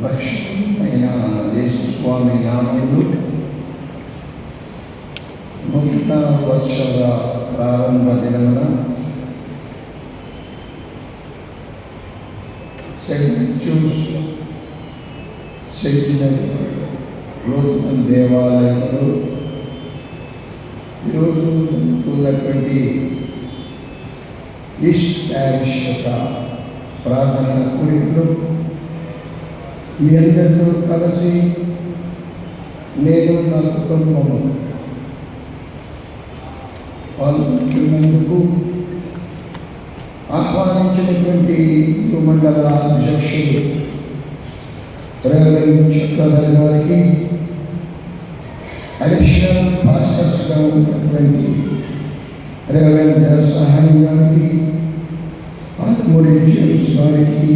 రక్షకుడైన యేసు స్వామి నామములో నూతన వర్షాల ప్రారంభ దినమున సెయింట్ జూస్ సెయింట్ లూథరన్ దేవాలయంలో ఈరోజు జరుగుతున్నటువంటి ఈస్ట్ ప్యారిష్ యొక్క ప్రార్థన కూడికలో మీ అందరితో కలిసి నేను నా కుటుంబము పాల్గొన్నందుకు ఆహ్వానించినటువంటి మండల అధ్యక్షుడు రెవరెండ్ చక్రధర్ గారికి, అడిషనల్ పాస్టర్స్గా ఉన్నటువంటి రెవరెండ్ సహాయం గారికి, ఆత్మూరి జేమ్స్ గారికి,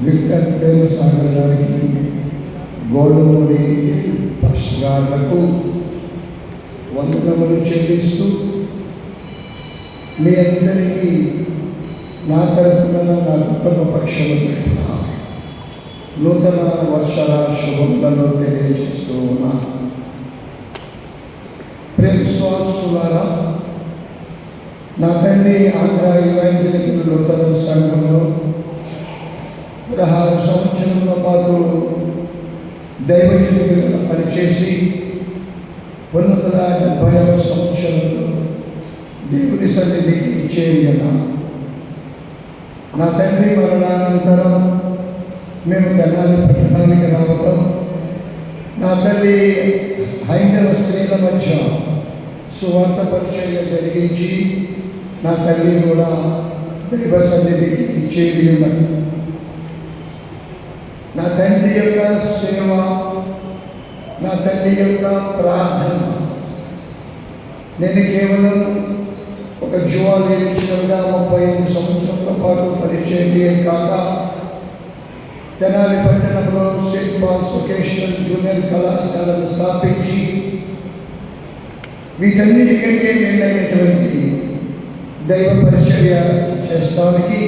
విక్టర్ ప్రేమసాగర్ గారికి, గోడమూరి పాస్టర్ గారులకు వందనములు చెల్లిస్తూ మీ అందరికీ నా తరపున నా కుటుంబ పక్షమున నూతన వర్షాల శుభములను తెలియజేస్తూ ఉన్నా. ప్రేమ విశ్వాసులారా, నా తండ్రి ఆంధ్ర ఈవాంజలికల్ లూథరన్ సంఘంలో 16 సంవత్సరాల పాటు దైవజనుడిగా పనిచేసి 1970వ సంవత్సరంలో దేవుని సన్నిధికి చేరిన నా తండ్రి మరణానంతరం మేము తెనాలి పట్టణానికి రావటం, నా తల్లి హైందవ స్త్రీల మధ్య సువార్త పరిచయం జరిగించి నా తల్లి కూడా దైవ సన్నిధికి చేరి ఉన్నది. నా తండ్రి యొక్క సేవ, నా తల్లి యొక్క ప్రార్థన, నేను కేవలం ఒక జువాలజీ లెక్చరర్గా 35 సంవత్సరాల పాటు పరిచయం కాక తెనాలి పట్టణంలో సెయింట్ పాల్స్ వొకేషనల్ జూనియర్ కళాశాలను స్థాపించి వీటన్నిటికంటే నిర్ణయించినటువంటి దైవ పరిచర్య చేస్తానికి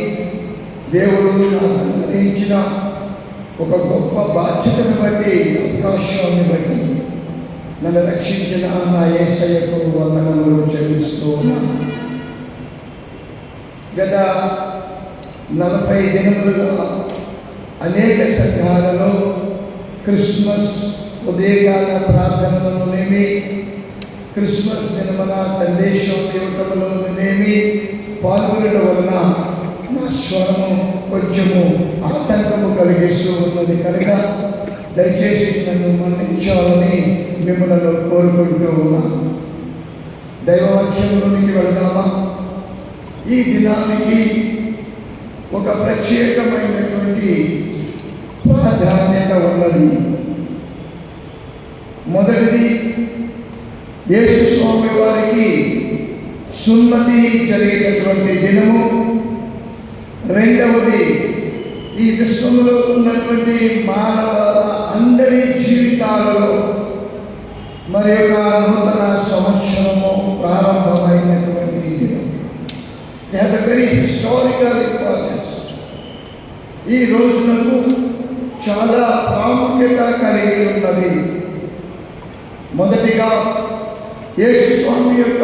దేవుడు నాకు అనుగ్రహించిన ఒక గొప్ప బాధ్యతను బట్టి, అవకాశాన్ని బట్టి నన్ను రక్షించిన నా యేసయ్యకు వందనములు చెల్లిస్తూ ఉన్నాను. గత 40 దినములుగా అనేక సంఘాలలో క్రిస్మస్ ఉదయకాల ప్రార్థనలోనేమి, క్రిస్మస్ దినమున సందేశం ఇవ్వటంలోనేమి పాల్గొనడం వలన నా స్వరము కొంచెము ఆటంకము కలిగిస్తూ ఉన్నది కనుక దయచేసి నన్ను మన్నించాలని మిమ్మల్ని కోరుకుంటూ ఉన్నాను. దైవవాక్యంలోనికి వెళదామా? ఈ దినానికి ఒక ప్రత్యేకమైనటువంటి ప్రాధాన్యత ఉన్నది. మొదటిది, యేసు స్వామి వారికి సున్నతి జరిగినటువంటి దినము. రెండవది, ఈ విశ్వంలో ఉన్నటువంటి మానవుల అందరి జీవితాలలో మరి ఒక నూతన సంవత్సరము ప్రారంభమైనటువంటి దినం. It has a very historical importance. ఈ రోజునకు చాలా ప్రాముఖ్యత కలిగి ఉన్నది. మొదటిగా యేసు స్వామి యొక్క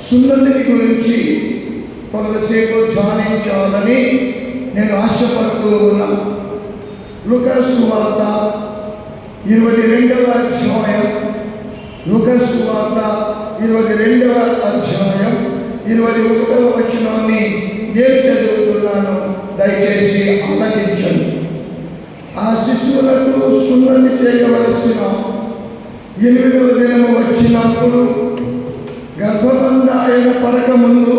సున్నతిని గురించి కొంతసేపు ధ్యానించాలని నేను ఆశపడుతూ ఉన్నాను. లూకా సువార్త 22వ అధ్యాయం, లూకా సువార్త 22వ అధ్యాయం 21వ వచనాన్ని నేను చదువుతున్నాను, దయచేసి ఆలకించండి. ఆ శిశువులకు సున్నతి చేయవలసిన 8వ దినము వచ్చినప్పుడు గర్భమంద ఆయన పడక ముందు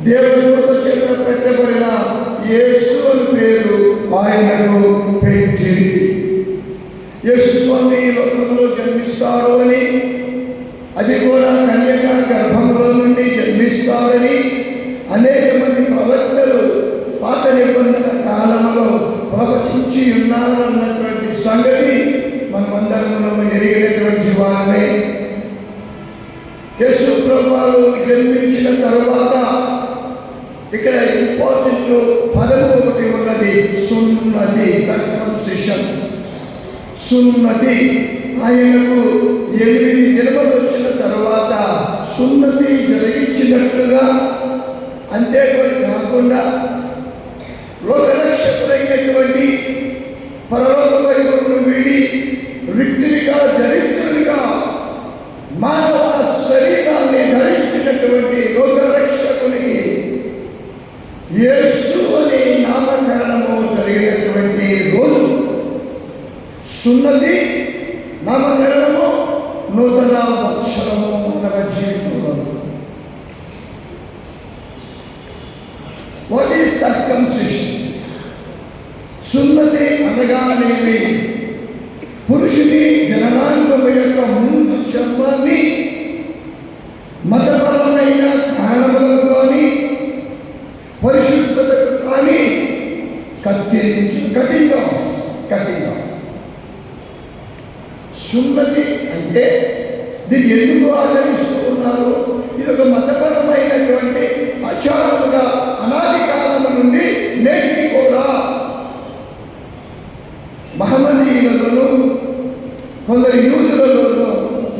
దేవుని చేత పెట్టబడిన యేసు అని పేరు ఆయనకు పెట్టింది. యేసు స్వామి లోకంలో జన్మిస్తాడు అని, అది కూడా కన్యక గర్భంలో నుండి జన్మిస్తాడని అనేక మంది ప్రవక్తలు పాత నిబంధన కాలంలో ప్రవచించి ఉన్నారన్నటువంటి సంగతి మనమందరం ఎరిగినటువంటి వారమే. యేసు ప్రభువు జన్మించిన తర్వాత ఇక్కడ ఇంపార్టెంట్ పదము ఒకటి ఉన్నది, సున్నతి, సర్కంసిషన్, సున్నతి. ఆయనకు 8 దినములు వచ్చిన తర్వాత సున్నతి జరిగించినట్లుగా. అంతేకాదు కాకుండా లోకరక్షకుడైనటువంటి పరలోక వైభవమును వీడి రిక్తునిగా, దరిద్రునిగా మానవ శరీరాన్ని ధరించినటువంటి లోకరక్షకునికి యేసు అనే నామకరణము జరిగినటువంటి రోజు. సున్నతి, నామకరణము, నూతన వత్సరము మన జీవితంలో. What is circumcision? సున్నతి అనగానేమి? పురుషుని జననాంగము యొక్క ముందు చర్మాన్ని మతపరమైన కారణములకు కానీ పరిశుద్ధతకు కానీ కట్టింగ్. సున్నతి అంటే దీన్ని ఎందుకు ఆచరిస్తూ ఉన్నారు? ఇది ఒక మతపరమైనటువంటి ఆచారముగా అనాది కాలము నుండి నేటికి కూడా మహమ్మదీయులలోనూ కొందరు యూదులలోనూ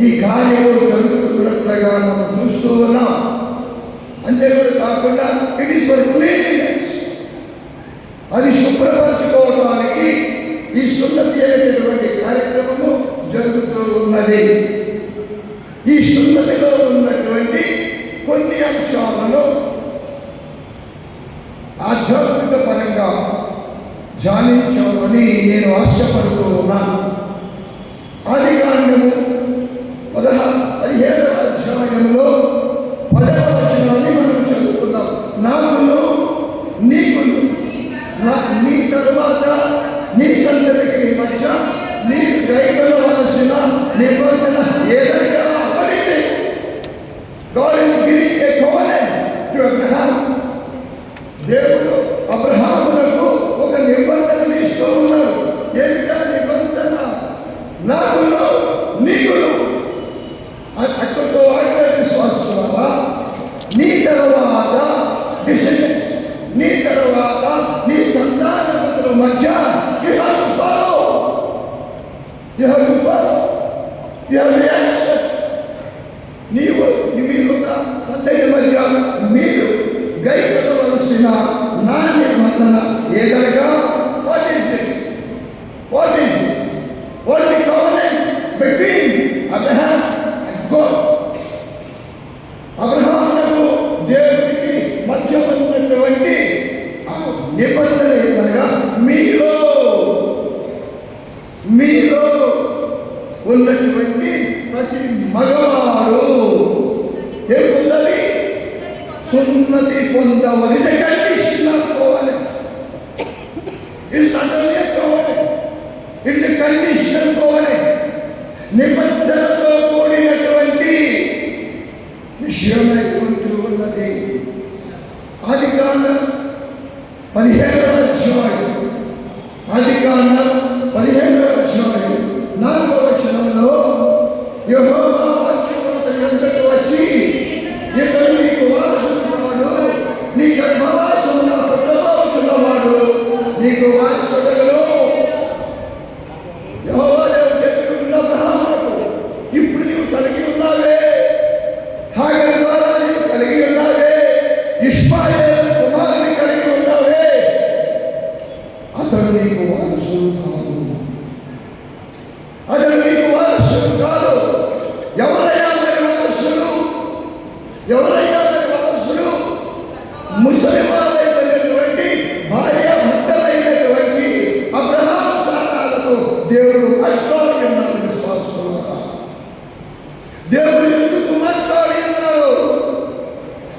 ఈ కార్యము జరుగుతున్నట్లుగా మనం చూస్తూ ఉన్నాం. అంతేకాదు కాకుండా ఇట్ ఈస్ ఫర్ క్లీన్లీనెస్, అది శుభ్రపరచుకోవడానికి ఈ సున్నతి అనేటటువంటి కార్యక్రమము జరుగుతూ ఉన్నది. ఈ సున్నతిలో ఉన్నటువంటి కొన్ని అంశాలను ఆధ్యాత్మిక పరంగా ధ్యానించాలని నేను ఆశపడుతూ ఉన్నాను. ఆదికాండము 17వ అధ్యాయంలో 10వ వచనాన్ని మనం చదువుకుందాం. నాకును నీకును నీ తరువాత నీ సంతతికి మధ్య నీ గైకొనవలసిన నిబంధన ఏదైనా పడితే, God is giving a covenant to Abraham. దేవుడు అబ్రహాములకు ఒక నిబంధన ఇస్తూ ఉన్నారు. ఏమిటా నిబంధన? నాకును నీకును, అక్కడితో విశ్వాసమా, నీ తర్వాత డిసెండెంట్, నీ తర్వాత నీ సంతానముల మధ్య you have to follow. You have to follow. You have to accept. నీవు మీరున్న సంతతి మధ్య మీరు గైకొనవలసిన నా నిబంధన ఏదనగా, what is it? What is it? What is the covenant between Abraham and God? అబ్రహామునకు దేవునికి మధ్య ఉన్నటువంటి నిబంధన ఏదనగా, మీలో ఉన్నటువంటి ప్రతి మగవాడు ఏం పొందాలి? సున్నతి పొందవలసి. Conditional covenant. It's not only a covenant, it's a conditional covenant. నిబంధనతో కూడినటువంటి విషయమై ఉంటూ ఉన్నది. ఆదికాండం 17వ అధ్యాయం, ఆదికాండం 17వ అధ్యాయం 4వ వచనంలో యెహోవా వాక్యము అతని యొద్దకు వచ్చి, ఇతడు నీకు వారసుడువాడు, నీ గర్భవాసమున పుట్టబోచున్నవాడు, నీకు వారసుడగును. యెహోవా దేవుడు చెప్పుకున్న అబ్రహాముకు, ఇప్పుడు నీవు కలిగి ఉన్నావే, హాగరు ద్వారా నీవు కలిగి ఉన్నావే, ఇష్మాయేలు కుమారుని కలిగి ఉన్నావే, అతడు నీకు వారసుడు కాదు. అతడు నీకు వారసుడు కాదు. ఎవరయ్యా మరి వారసుడు? ఎవరయ్యా మరి వారసుడు? ముసలివారైనటువంటి భార్య భర్తలైనటువంటి అబ్రహాం సంతానాలకు దేవుడు మాట్లాడి ఉన్నాడు. విశ్వాసులారా, దేవుడు ఎందుకు మాట్లాడి ఉన్నాడు?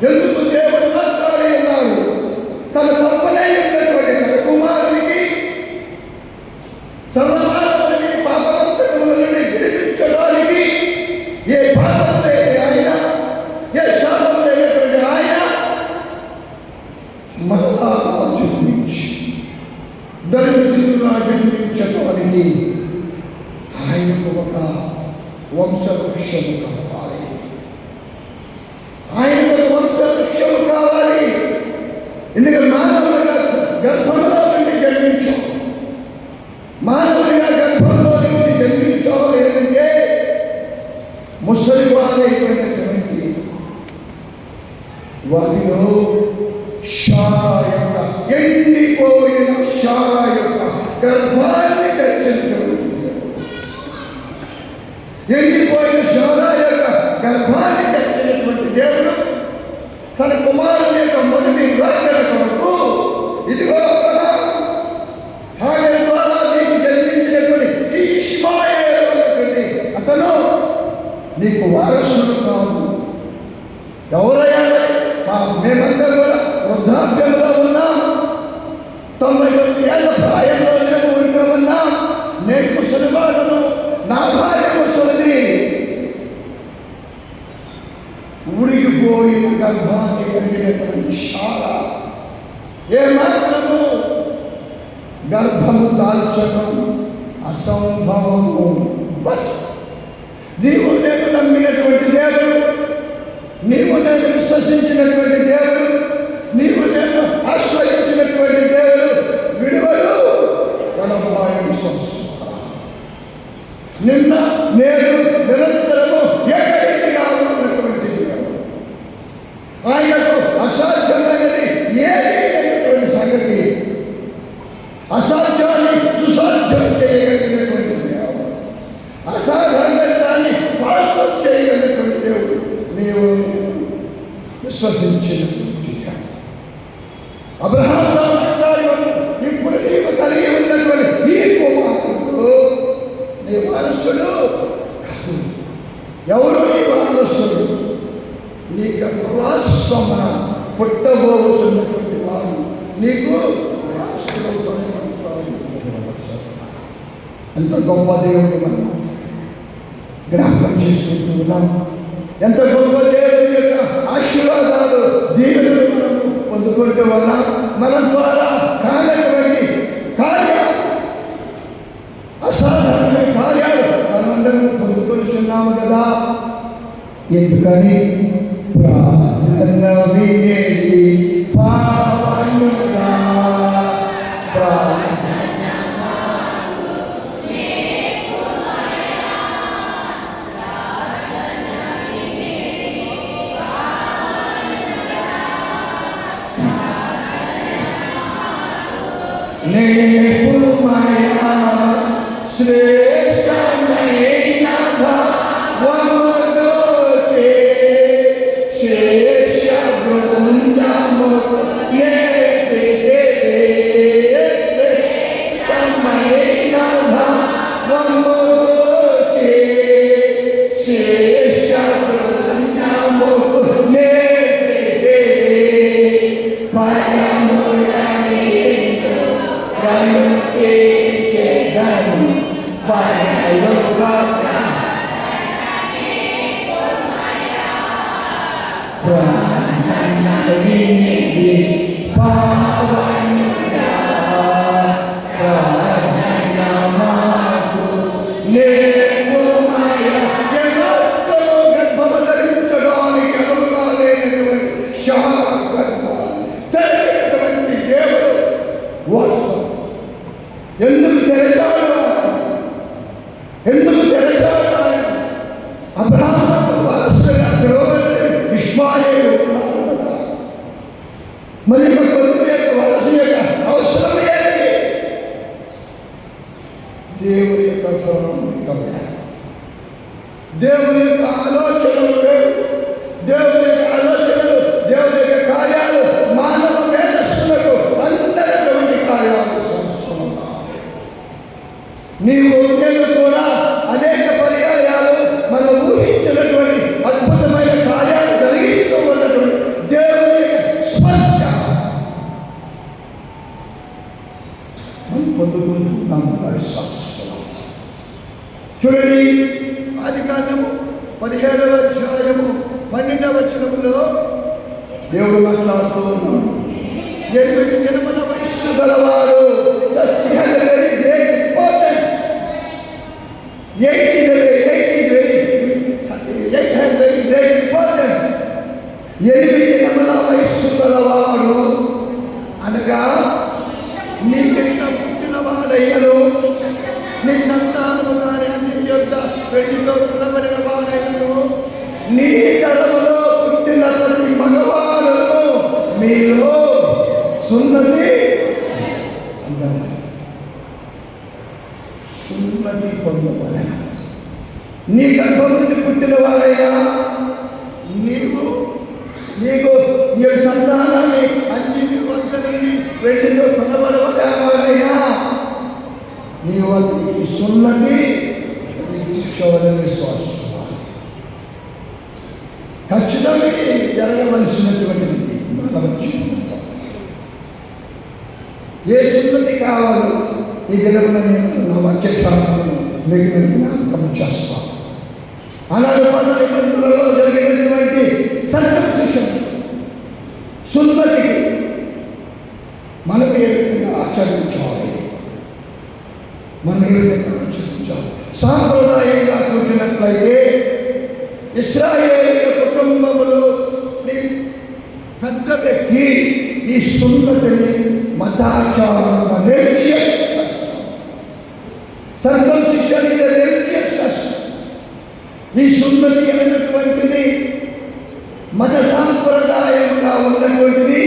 ఎందుకు దేవుడు మాట్లాడి ఉన్నాడు? తన తప్పనై ఉన్నటువంటి తన కుమారునికి సర్వమానవుని పాపవంతకముల నుండి విడిపించడానికి, ఏ పాపం లేని ఆయన, ఏ శాపం లేనటువంటి ఆయన మరలా జన్మించి దరిద్రులుగా జన్మించడానికి ఆయనకు ఒక వంశవృక్షము కావాలి. ఆయనకు ఒక వంశవృక్షము కావాలి. ఎందుకంటే మానవుడు గర్భాన్ని తెరిచినటువంటి ఎండిపోయిన శారా యొక్క గర్భాన్ని తెరిచినటువంటి దేవుడు తన కుమారుని యొక్క మొదటి రాకడ కొరకు ఇదిగో హాగరు ద్వారా నీకు జన్మించినటువంటి ఈ ఇష్మాయేలు అనేటువంటి అతను నీకు వారసుడు కాదు. ఎవరయ్యా? మేమంతా కూడా వృద్ధాప్యంలో ఉన్నాం, 99 ఏళ్ళ ప్రాయంలో మేము ఉంటామన్నా, నేను ముసలివాడను, నా భార్య ముసలిది. ఉడిగిపోయిన గర్భాన్ని కలిగినటువంటి శారా ఏమాత్రము గర్భము దాల్చడం అసంభవము. బట్ నీవు నేను నమ్మినటువంటి దేవుడు, నీవు నేను విశ్వసించినటువంటి దేవుడు, నీవు నేను ఆశ్రయించినటువంటి దేవుడు విడువడు. నిన్న నేను నిరంతరము ఏకరీతిగా ఉన్నటువంటి దేవుడు. ఆయనకు అసాధ్యమైనది ఏది లేనటువంటి సంగతి, అసాధ్యాన్ని సుసాధ్యం చేయగలిగినటువంటి దేవుడు, అసాధారణాన్ని వాస్తవం చేయగలిగినటువంటి దేవుడు నీవు విశ్వసించినటువంటి అబ్రహాము ఇప్పుడు నీవు కలిగి ఉన్నటువంటి ఈ కుమారుడు నీ వారసుడు కాదు. ఎవరు నీ వారసుడు? నీ గర్భవాసమున పుట్టబోతున్నటువంటి వాడు నీకు వారసుడవుతున్నటువంటి వాడు. ఎంత గొప్ప దేవుడు మనం జ్ఞాపకం చేసుకుంటూ ఉన్నాం. ఎంత గొప్ప దేవుని యొక్క ఆశీర్వాదాలు దీవెనలు మనము పొందుకుంటూ ఉన్నాం. మన ద్వారా కానటువంటి కార్యాలు, అసాధారణమైన కార్యాలు మనమందరం పొందుకొనిచున్నాము కదా. ఎందుకని? ప్రార్థన వినేది పావనుడా, నేపుమయా శ్రేష్టమైన భావముతోటే శేష బృందము శ్రేష్టమైన భావముతోటే శేష బృందము ఎందుకు తెరచాడు? ఎందుకు తెరచాడు? అబ్రహాము వారసుగా పిలువబడిన ఇష్మాయేలు మరి కొడుకు యొక్క వారసు యొక్క అవసరం ఏంటి? దేవుని యొక్క దేవుని యొక్క ఆలోచనలు లేవు. దేవుని యొక్క ఆలోచనలు, దేవుని యొక్క కార్యాలు మానవ మేధస్సులకు అందరిటువంటి కార్యాలు. నీవు నేను కూడా అనేక పర్యాయాలు మనం ఊహించినటువంటి అద్భుతమైన కార్యాలు కలిగిస్తూ ఉన్నటువంటి దేవుని స్పర్శ మనం పొందుకుంటున్నాం. చూడండి, ఆదికాండము 17వ అధ్యాయము 12వ వచనములో దేవుడు మాట్లాడుతూ ఉన్నాడు. 8 దినముల వయస్సు గలవాడు. 8 దినముల వయస్సు గలవాడు అనగా నీ బిడ్డ పుట్టిన వాడైనను, నీ సంతానము కానీ అన్ని యొద్ద వెండితో కొనబడిన వాడైనను, నీ తరములో పుట్టిన ప్రతి మగవాడును మీలో సున్నతి సున్నతి పొందవలెను. నీ గర్భం నుండి పుట్టిన వాడైనా నీకు నీ సంతానాన్ని అన్నింటి వద్ద నుండి వెండితో కొనబడవలైనా నీవు అతనికి సున్నతి చదివించవలని విశ్వాసం. ఖచ్చితంగా జరగవలసినటువంటిది మన జీవితంలో. ఏ సున్నతి కావాలో ఈ దినమున నేను నా వాక్యశాస్త్రము మీకు జ్ఞాపకం చేస్తాను. ఆనాడు 10 నిబంధనలలో జరిగినటువంటి సర్కమ్సిషన్ సున్నతికి మనం ఏ విధంగా ఆచరించాలి, సాంప్రదాయంగా చూసినట్లయితే ఇశ్రాయేలు కుటుంబంలో పెద్ద వ్యక్తి ఈ సున్నతిని మతాచారంగా రిలీజియస్ కష్టం, సర్కమ్సిషన్ ఇది రిలీజియస్ కష్టం. ఈ సున్నతి అనేటువంటిది మత సాంప్రదాయంగా ఉన్నటువంటిది.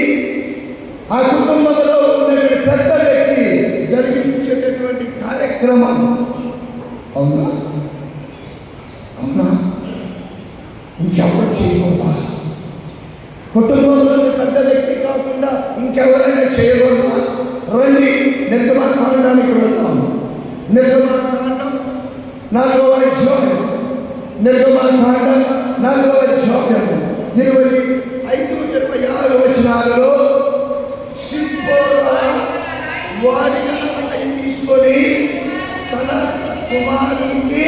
ఆ కుటుంబంలో ఉన్నటువంటి పెద్ద వ్యక్తి జరిగించేటటువంటి కార్యక్రమం. అవునా అవునా? ఇంకెవరు చేయకూడదా? కుటుంబంలో పెద్ద వ్యక్తి కాకుండా ఇంకెవరైనా చేయకూడదా? రండి నిర్గమకాండానికి వెళ్దాం. నిర్గమకాండం 4వ అధ్యాయం, నిర్గమకాండం 4వ అధ్యాయం 25-26 వచనాలలో సిప్పోరా వాడి తీసుకొని తన కుమారునికి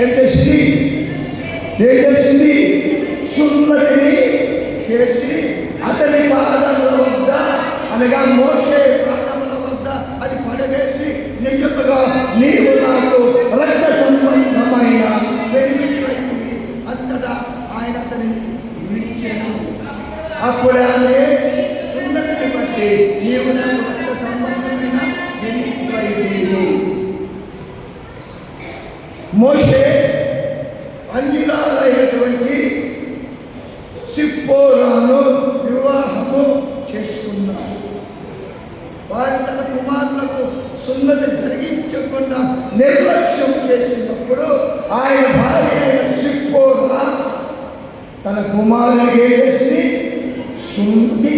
ఏం చేసింది? సున్నతిని చేసి అతని పాదముల వద్ద, అనగా మోషే పాదముల వద్ద అది పడవేసి నిజముగా నీవు నాకు రక్త సంబంధమైన వెలివిడివైంది అంతటా ఆయన అతనిని విడిచెను. అప్పుడు ఆమె సున్నతిని బట్టి నీవు నాకు రక్త సంబంధమైన వెలివిడివైంది. మోషే అన్యురాలైనటువంటి సిప్పోరాను వివాహము చేసుకున్నారు. వారు తన కుమారులకు సున్నతి జరిగించకుండా నిర్లక్ష్యం చేసినప్పుడు ఆయన భార్య అయిన సిప్పోరా తన కుమారునికి ఏం చేసింది? సున్నతి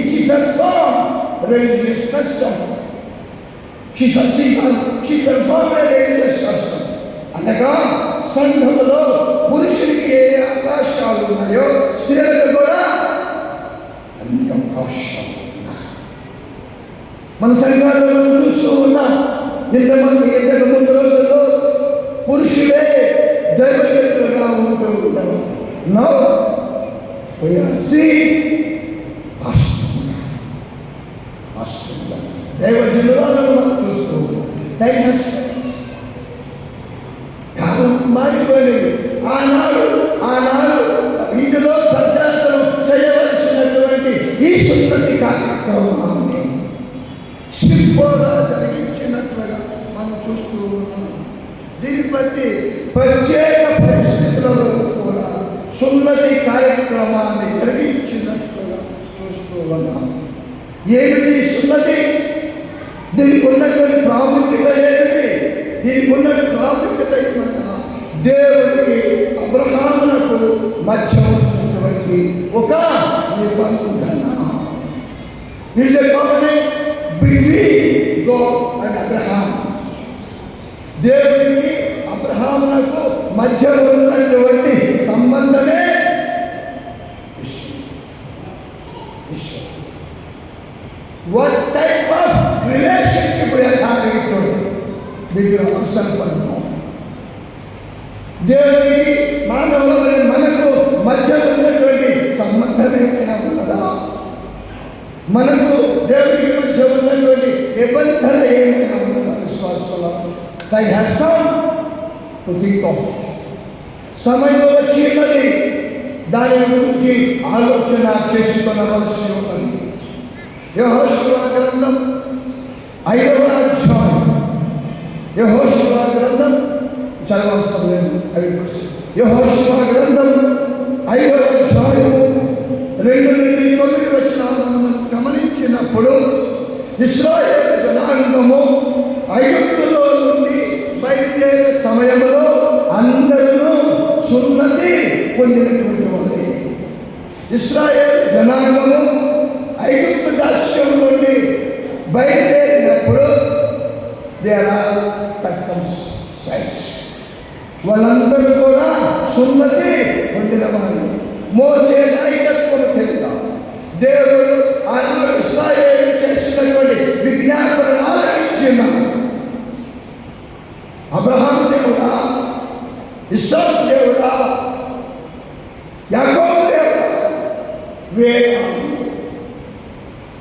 రిలీజియస్ కష్టం. రిలీజియస్ కష్టం అనగా సంఘంలో పురుషుడికి ఏ అవకాశాలు ఉన్నాయో స్త్రీలకు కూడా అన్ని అవకాశాలు ఉన్నాయి. మన సంఘాలలో చూస్తూ ఉన్నాం. ఇంతమంది ఇంతకు ముందు రోజుల్లో పురుషులే దైవజనులుగా ఉంటూ ఉంటారు. నో దైవజనులను మనం చూస్తూ మారిపోయింది. ఆనాడు ఇంటిలో పెద్దలు చేయవలసినటువంటి ఈ సున్నతి కార్యక్రమాన్ని సిప్పోరా జరిగించినట్లుగా మనం చూస్తూ ఉన్నాం. దీన్ని బట్టి ప్రత్యేక పరిస్థితులలో కూడా సున్నతి కార్యక్రమాన్ని జరిగించినట్లుగా చూస్తూ ఉన్నాం. ఏమిటి సున్నతి? దీనికి ఉన్నటువంటి ప్రాముఖ్యత ఏమిటి? దీనికి ఉన్నటువంటి ప్రాముఖ్యత ఏమన్నా దేవుడికి అబ్రహాములకు మధ్య ఉన్నటువంటి ఒక నిబంధన. Is a covenant between God and Abraham. దేవుడికి అబ్రహాములకు మధ్య ఉన్నటువంటి సంబంధమే What type of relationship we are having today with ourselves and God? దేవుడికి మానవులైన మనకు మధ్య ఉన్నటువంటి సంబంధం ఏమైనా ఉన్నదా? మనకు దేవుడికి మధ్య ఉన్నటువంటి నిబంధన ఏమైనా ఉన్నదా? విశ్వాసంలో Time has come to think of. సమయం వచ్చినది దాని గురించి ఆలోచన చేసుకొనవలసి ఉన్నది. యెహోషువ గ్రంథం 5వ అధ్యాయం, యెహోషువ గ్రంథం చదవాల్సిన యెహోషువ గ్రంథం 5వ అధ్యాయం 2-9 వచనాలను గమనించినప్పుడు ఇశ్రాయేలు జనాంగము ఐగుప్తులో నుండి పొందినటువంటి వారే. ఇశ్రాయేలు జనాంగము ఐగుప్తు దాస్యం నుండి బయలుదేరినప్పుడు దే ఆర్ సర్కంసైజ్డ్. వాళ్ళందరూ కూడా సున్నతి పొందిన వారు. మోసే నాయకత్వం కింద దేవుడు ఆనాడు ఇశ్రాయేలు చేసినటువంటి విజ్ఞాపనలు ఆలకించున్నాడు. అబ్రహాం దేవుడా, ఇస్సాకు దేవుడా, యాకోబు దేవుడా,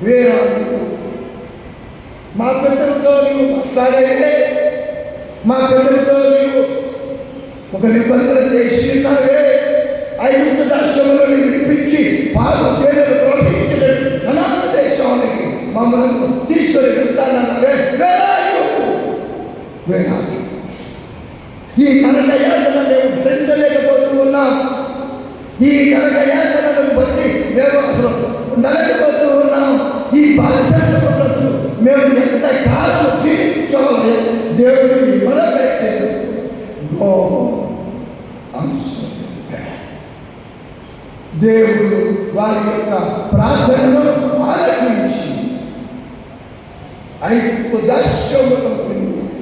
వేరాలు మా పిల్లలతో నీవు మాట్లాడేదే, మా పిల్లలతో నీవు ఒక నిబంధన చేసి ఉన్నావే, ఐగుప్తు దాస్యములో విడిపించి పాలు తేనెలు ప్రవహించిన అనాథ దేశానికి మమ్మల్ని తీసుకొని వెళ్తానన్నవే, వేరాలు. ఈ నరకయాతన మేము భరించలేకపోతూ ఉన్నాం. ఈ నరకయాతనను బట్టి మేము అసలు ఉండలేకపోతూ ఉన్నాం. ఈ బాలసత్వములను మేము ఎంత కాలం జీవించాలి దేవుడిని మొదలుపెట్టాడు. దేవుడు వారి యొక్క ప్రార్థనను ఆలకించి ఐగుప్తు దాస్యములో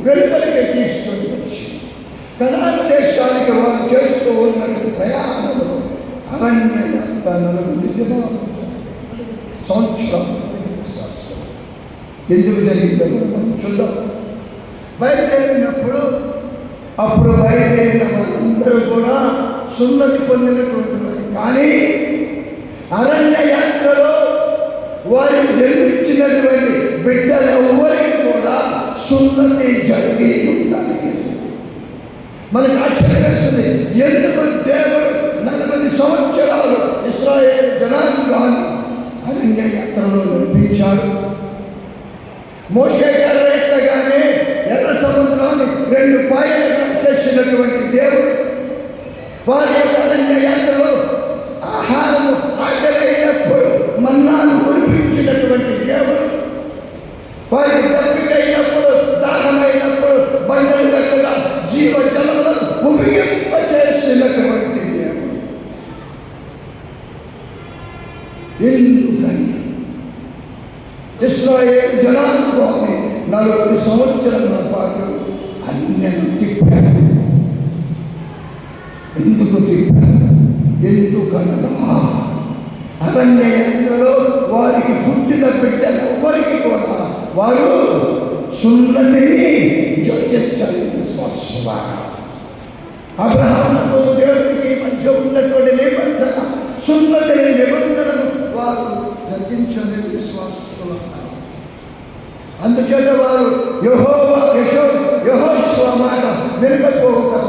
వెలుపలికి తీసుకొని వచ్చి కనాను దేశానికి వారు చేస్తూ ఉన్నటువంటి ప్రయాణంలో అరణ్య యాత్ర 40 దినాలు సంవత్సరం ఎందుకు జరిగిందో మనం చూద్దాం. బయలుదేరినప్పుడు అప్పుడు బయలుదేరిన వాళ్ళందరూ కూడా సున్నతి పొందినటువంటి వారు. కానీ అరణ్య యాత్రలో వారికి జన్మించినటువంటి బిడ్డలెవ్వరికి కూడా సున్నతి జరిగి ఉండాలి. మనకు ఆశ్చర్యం వేస్తుంది. ఎందుకు దేవుడు 40 సంవత్సరాలు ఇశ్రాయేలు జనాంగాన్ని అరణ్య యాత్రలో నడిపించాడు? మోషే కర్ర ఎత్తగానే ఎర్ర సముద్రాన్ని 2 పాయలుగా చేసినటువంటి దేవుడు వారి యొక్క అరణ్య యాత్రలో ఆహారము ఆకలైనప్పుడు మన్నాను కురిపించినటువంటి దేవుడు, వారికి దప్పికైనప్పుడు దాహమైనప్పుడు బండలు కట్టగా జీవ జలములను ఉపయోగింపచేసినటువంటి దేవుడు. ఎందుకని ఇశ్రాయేలు జనాంగాన్ని 40 సంవత్సరాల పాటు అన్యను తిప్పాడు. ఎందుకు తిప్పాడు? ఎందుకనగా అరణ్య యాత్రలో వారికి పుట్టిన బిడ్డలు ఎవరికి కూడా వారు సున్నతిని జరిగించాలి. విశ్వాసంగా అబ్రహాముకు దేవుడికి మధ్య ఉన్నటువంటి నిబంధన, సున్నతి నిబంధనను వారు జరిగించలేదు. విశ్వాసులు అందుచేత వారు యెహోషువ మాట వినకపోవటం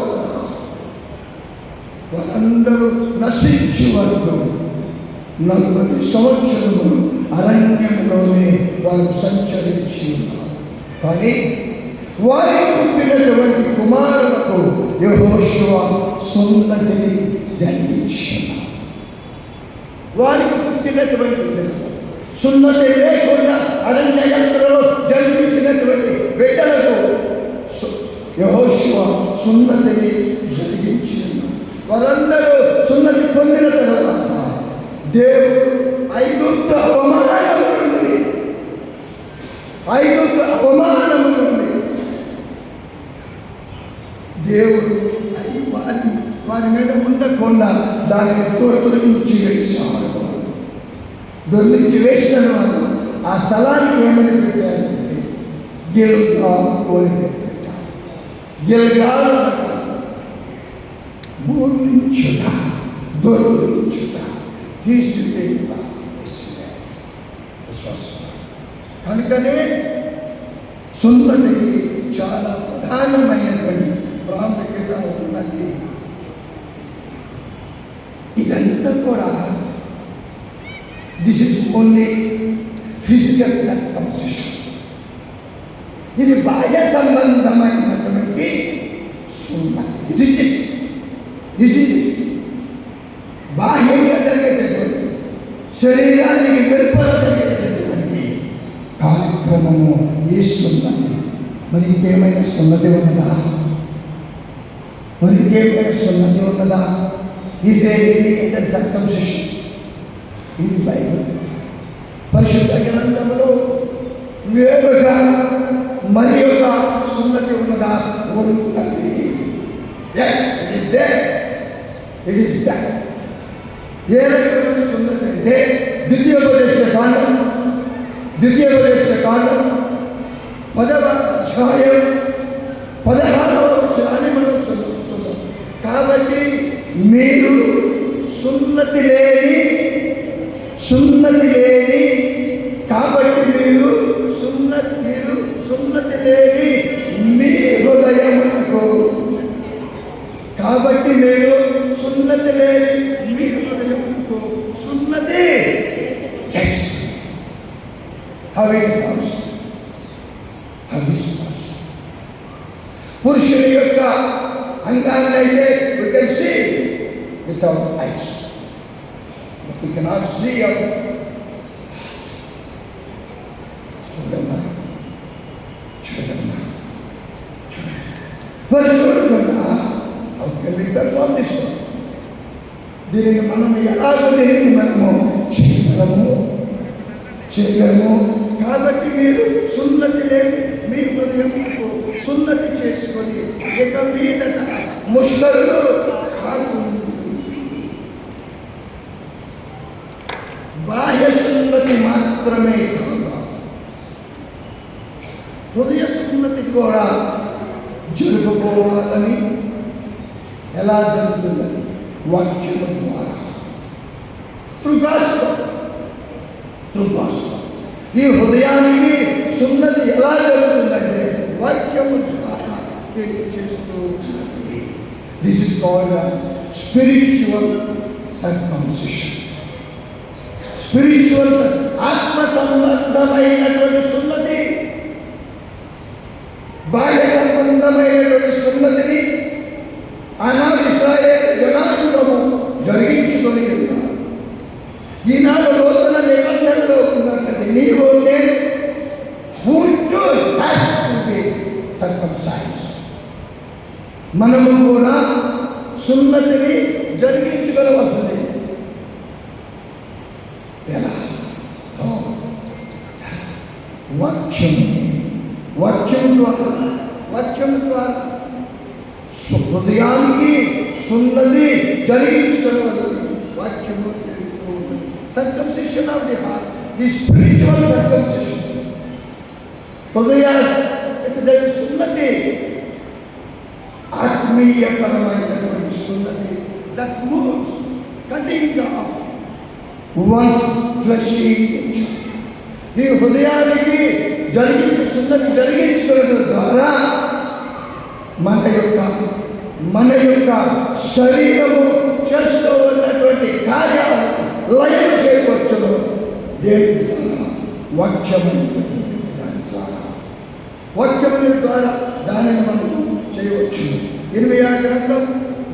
వారందరూ నశించి వరకు 40 సంవత్సరములు అరణ్యంలోనే వారు సంచరించి ఉన్నారు. కానీ వారికి పుట్టినటువంటి కుమారులకు యెహోషువ సున్నతిని జరిగించాడు. వారికి పుట్టినటువంటి సున్నతి లేకుండా అరణ్య యాత్రలో జన్మించినటువంటి బిడ్డలకు యెహోషువ సున్నతిని జరిగించాడు. వారందరూ సున్నతి పొందిన తర్వాత దేవుడు ఐగుప్తు అవమానము నుండి దేవుడు వారి మీద ఉండకుండా దానిని దొరికి వేసాడు. దొరికి వేసిన వాళ్ళు ఆ స్థలానికి ఏమని పెట్టారంటే గిల్గాల్ అని పెట్టారు. గిల్గాల్ బోధించుట, దొరించుట, తీసివేయుట. కనుకనే సున్నతికి చాలా ప్రధానమైనటువంటి ప్రాముఖ్యత ఉన్నది. ఇదంతా కూడా this is only physical circumcision. ఇది బాహ్య సంబంధమైనటువంటి సున్నతి. బాహ్యంగా జరిగేటటువంటి శరీరానికి వెలుపల జరిగేటటువంటి కార్యక్రమము ఈ సున్నతి. మరి ఇంకేమైనా సున్నతి ఉన్నదా? Is a circumcision. ఇది బైబిల్. పరిశుద్ధ గ్రంథంలో వేరుగా మరి ఒక సున్నతి ఉన్నదా ఉన్నది. It is that. ఏ రకమైన సున్నతి అంటే ద్వితీయోపదేశ కాండం 10వ అధ్యాయం 16వ వచనాన్ని మనం చదువుతున్నాం. కాబట్టి మీరు సున్నతి లేని కాబట్టి మీరు సున్నతి లేని మీ హృదయమునకు సున్నతి పురుషుని యొక్క అంగాన్ని అయితే we can see with our eyes, but we cannot see our చూడకుండా how can we perform this one? దీనిని మనము ఎలాగో మనము చేయగలము. కాబట్టి మీరు సున్నతి లేని మీ హృదయముకు సున్నతి చేసుకొని ఇక మీదట ముష్కరులు బాహ్య సున్నతి మాత్రమే కాదు, హృదయ సున్నతి కూడా జరుపుకోవాలని. ఎలా జరుగుతుందని? వాక్యము ద్వారా, త్రూ గాస్పెల్. ఈ హృదయానికి సున్నతి ఎలా జరుగుతుందంటే వాక్యము ద్వారా తెలియజేస్తూ ఉంటుంది. This is called spiritual circumcision. ఆత్మ సంబంధమైనటువంటి సున్నతి, బాహ్య సంబంధమైనటువంటి సున్నతిని ఆనాడు ఇశ్రాయేలు జనాంగము జరిగించుకొని ఉన్నారు. ఈనాడు నూతన నిబంధనలో ఉన్నటువంటి నీవు నేను మనము కూడా సున్నతిని జరిగించగలవలసింది. ఎలా? వాక్యం ద్వారా హృదయానికి సున్నతి జరిగించగలవలసింది. వాక్యము జరుగుతూ ఉంటుంది. Circumcision of the heart, the spiritual circumcision. హృదయానికి సున్నతి, ఆత్మీయపరమైనటువంటి సున్నతి. That moves cutting of once fleshy nature. ఈ హృదయానికి సున్నతి జరిగించడం ద్వారా మన యొక్క శరీరము చేస్తూ ఉన్నటువంటి కార్యాలను లయం చేయవచ్చును. దేవుని ద్వారా, వాక్యముల ద్వారా దానిని మనం చేయవచ్చు. 8వ గ్రంథం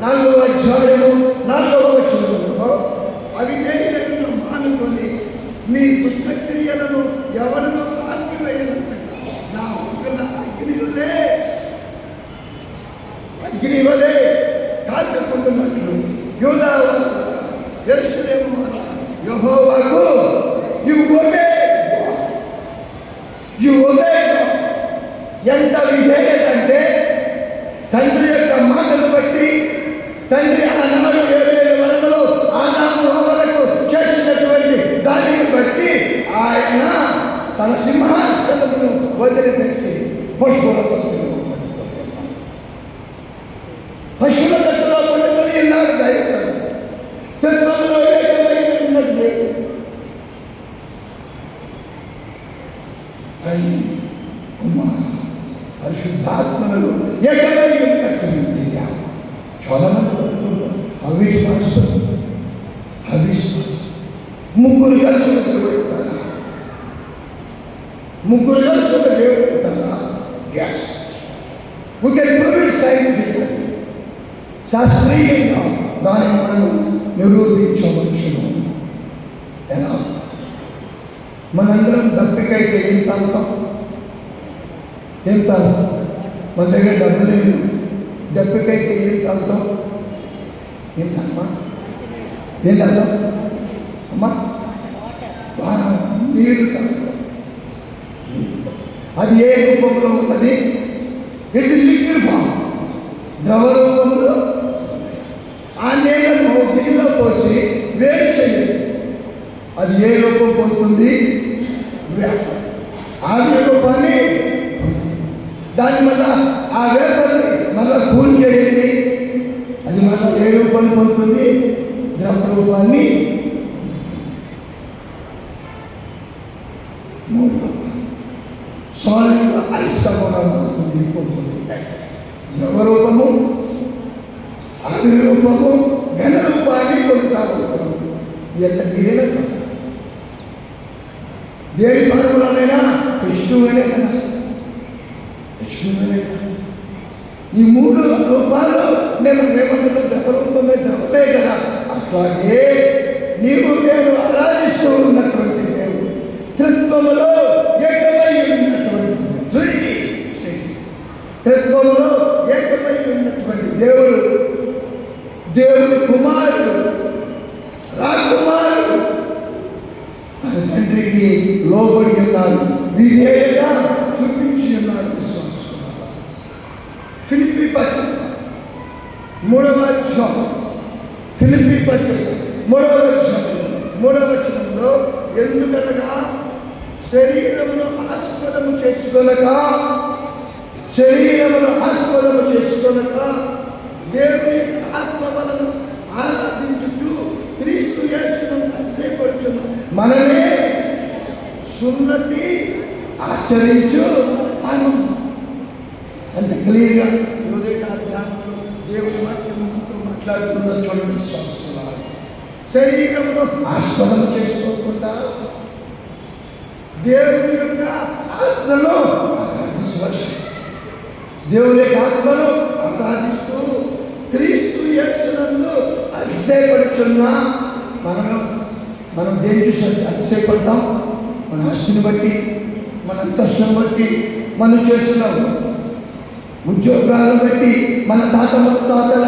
4వ అధ్యాయము 4వ వచనంలో అవి దేనిలో మానుకొని మీ దుష్టక్రియలను ఎవరినో ఆర్పివేయాలంట. నా ఒక్కల అగ్ని వలె కాల్చుకుంటున్నట్లు యూదా యెరూషలేము యెహోవాకు you obey. ఎంత విధేయత అంటే తండ్రి యొక్క మాటలు బట్టి, తండ్రి ఆనాడు ఏదైనా వరదలు ఆదాము హవ్వలకు చేసినటువంటి దానిని బట్టి ఆయన తన సింహాసనమును వదిలిపెట్టి పశువుల తట్టులో పట్టుకొని ఎన్నాడు దైవత్వం తత్వంలో ఏకమైనది పరిశుద్ధాత్మలో ఏకమై ఉన్నటువంటి చాలా మంది అవిశ్వాసం. ముగ్గురు కలిసి ఒక దేవుడు ఉంటారా? Gas we can prove it scientifically. శాస్త్రీయంగా దాన్ని మనం నిరూపించవచ్చును. ఎలా? మనందరం దప్పికైతే ఏం తాగుతాం? మన దగ్గర డబ్బు లేదు, దప్పికైతే ఏం తాగుతాం? ఏం తాగమా? ఏంటంటే అమ్మా నీరు తాగడం. అది ఏ రూపంలో ఉన్నది? ఇట్ ఇస్ లిక్విడ్ ఫామ్, ద్రవ రూపంలో. ఆ నీళ్ళను గిన్నెలో పోసి వేడి చేయాలి. అది ఏ రూపం పొందుతుంది? ఆవిరి రూపాన్ని. దాని వల్ల ఆ వేపర్ని మళ్ళా కూల్ చేయండి, అది మళ్ళీ ఏ రూపాన్ని పొందుతుంది? ద్రవ రూపాన్ని. 3 సాలిడ్ ఐస్గా కూడా పొందుతుంది. ద్రవ రూపము, ఆవిరి రూపము, ఘన రూపాన్ని పొందుతారు. ఎంత గిరిన దేని ఫార్ములానైనా H2 కదా, H2 కదా. ఈ 3 రూపాలు నేను ఏమంటున్నా? ద్రవ రూపమే, ద్రవమే కదా. అట్లాగే నీవు నేను ఆరాధిస్తూ ఉన్నటువంటి దేవుడు, త్రిత్వములో ఏకమై ఉన్నటువంటి త్రిత్వములో ఏకమై ఉన్నటువంటి దేవుడు, దేవుడి కుమారుడు, రాకుమారుడు, తన తండ్రికి లోబడి ఉన్నాడు, విధేయత చూపించి ఉన్నాడు. విశ్వాసం. ఫిలిప్పీ పత్రిక 3వ అధ్యాయం, ఫిలిప్పీ పత్రిక 3వ అధ్యాయం 3వ వచనంలో, ఎందుకనగా శరీరమును ఆస్పదము చేసుకొనక దేవుని ఆత్మ వలన ఆరాధించుచు క్రీస్తు యేసును అతిశయపడుచున్నాం. మనమే సున్నతి ఆచరించు మనం. అంత క్లియర్గా దేవుని వాక్యంతో మాట్లాడుతుందో చూడండి. విశ్వాసులారా, శరీరమును ఆస్పదం చేసుకోకుండా దేవుని యొక్క ఆత్మను ఆరాధించవచ్చు. దేవుని యొక్క ఆత్మను ఆరాధిస్తూ క్రీస్తు యేసునందు అతిశయపడుచున్నా మనం దేని చూసి అతిశయపడతాం? మన ఆస్తిని బట్టి, మన అంతస్తుని బట్టి, మనం చేస్తున్న ఉద్యోగాలను బట్టి, మన తాత ముత్తాతల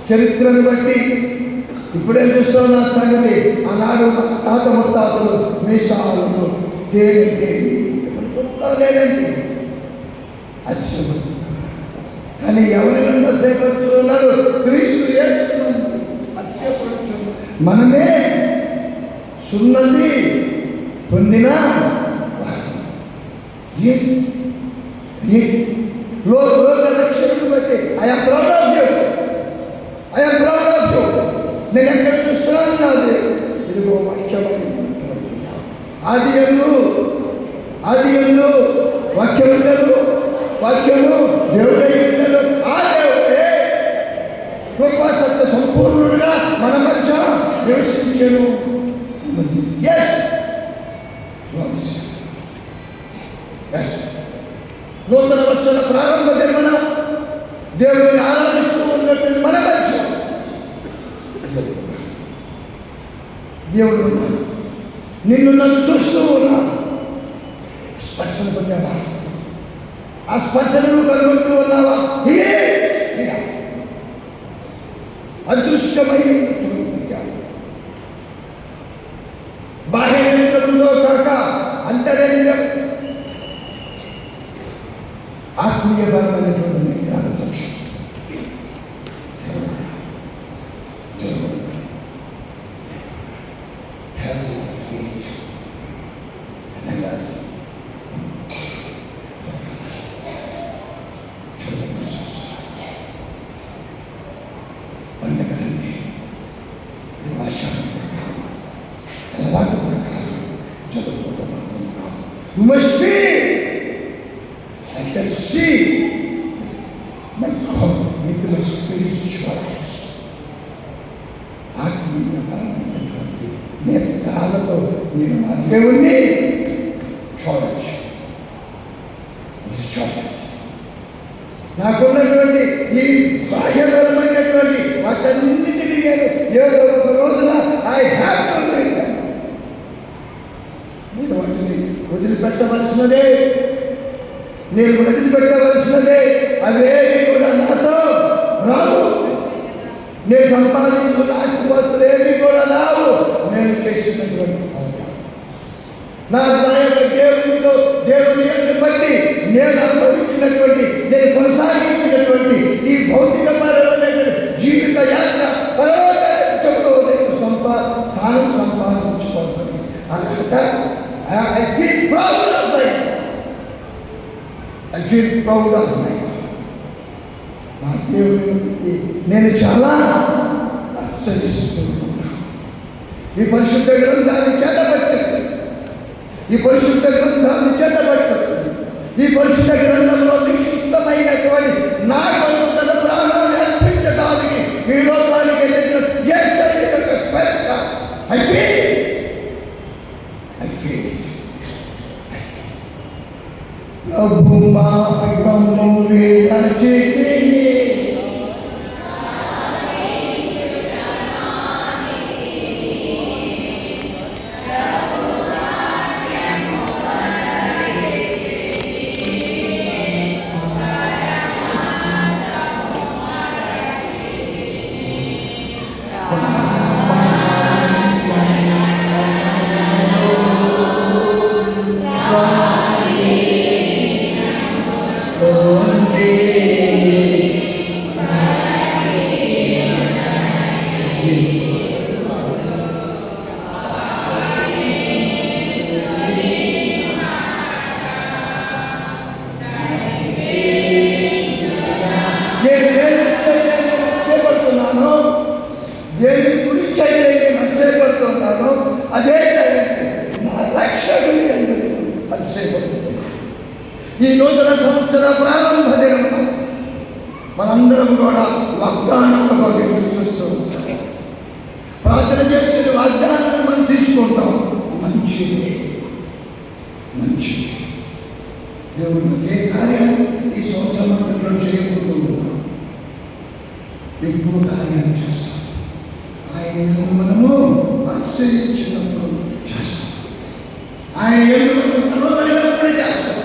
చరిత్రను బట్టి. ఇప్పుడేం చూస్తాం నా సంగతి? ఆనాడు మన తాత ముత్తాతలు మీసాలను తేలింది లేదండి, అతిశయపడుతుంది. కానీ ఎవరినంత సేపడుతున్నాడు? క్రీస్తు యేసునందు అతిశయపడుతున్నాడు. మనమే సున్నతి పొందిన లోక రక్షణను బట్టి ఐఎమ్ ప్రౌడ్ ఆఫ్ యూ. నేను ఎక్కడ చూస్తున్నాను? నాది ఇదిగో వాక్యము. ఆది యందు వాక్యం ఉండదు, వాక్యము దేవుడై ఉండదు. ఆ దేవుడే కృపా సత్య సంపూర్ణుడుగా మన మధ్య నివసించెను. నూతన వచ్చిన ప్రారంభ దినమున దేవుడిని ఆరాధిస్తూ ఉన్నటువంటి మన మధ్య దేవుడు నిన్ను నన్ను చూస్తూ ఉన్నా. స్పర్శను పొందావా? ఆ స్పర్శను కలుగుతూ ఉన్నావా? అదృశ్యమై బాహ్యంలో కాక అంతరంగ ఆత్మీయ భాగమైనటువంటి దృశ్యం. You must feel and can see my God with my spiritual eyes. ఆత్మీయపరమైనటువంటి నేత్రాలతో నేను ఆ దేవుణ్ణి చూడాలి. నాకున్నటువంటి ఈ బాహ్యపరమైనటువంటి వాటన్నిటినీ నేను ఏదో ఒక రోజున I have to do that. నేను వాటిని వదిలిపెట్టవలసినదే, అవేవి కూడా నాతో రావు. నేను సంపాదించుకున్న ఆస్తిపాస్తులు ఏమీ కూడా రావు. నేను చేసినటువంటి నా యొక్క దేవుని యొక్క బట్టి నేను అనుభవించినటువంటి, నేను కొనసాగించినటువంటి ఈ భౌతికపరమైనటువంటి జీవిత యాత్ర పరలోక రాజ్యంలో నేను స్థానం సంపాదించుకోవాలి. అలాగా I feel proud of life. I feel proud of life. నా దేవుని నేను చాలా ఆశ్చర్యిస్తున్నాను. ఈ పరిశుద్ధ గ్రంథాన్ని చేతబట్టి, ఈ పరిశుద్ధ గ్రంథాన్ని చేతబట్టి, ఈ పరిశుద్ధ గ్రంథంలో నిక్షిప్తమైనటువంటి నా కొరకు తన ప్రాణాన్ని అర్పించడానికి ఈ లోకానికి ఎదిగిన యేసయ్య యొక్క స్పర్శ I feel. ప్రభు మార్గము విడచితిని, దేని గురించి అయితే నేను అతిశయపడుతున్నానో అదే నా రక్షకుని అతిశయపడుతున్నాను. ఈ నూతన సంవత్సర ప్రారంభ దినం మనందరం కూడా వాగ్దానాల ఎదురు చూస్తూ ఉంటాం. ప్రార్థన చేసిన వాగ్దానాన్ని మనం తీసుకుంటాం. మంచిది దేవుడు ఏ కార్యాలు ఈ సంవత్సరం అంతలో చేయబోతున్నాం. ఎక్కువ కార్యాలు చేస్తాం. ఆయన మనము ఆశ్రయించినప్పుడు చేస్తాం. ఆయన నిలబడినప్పుడే చేస్తాం.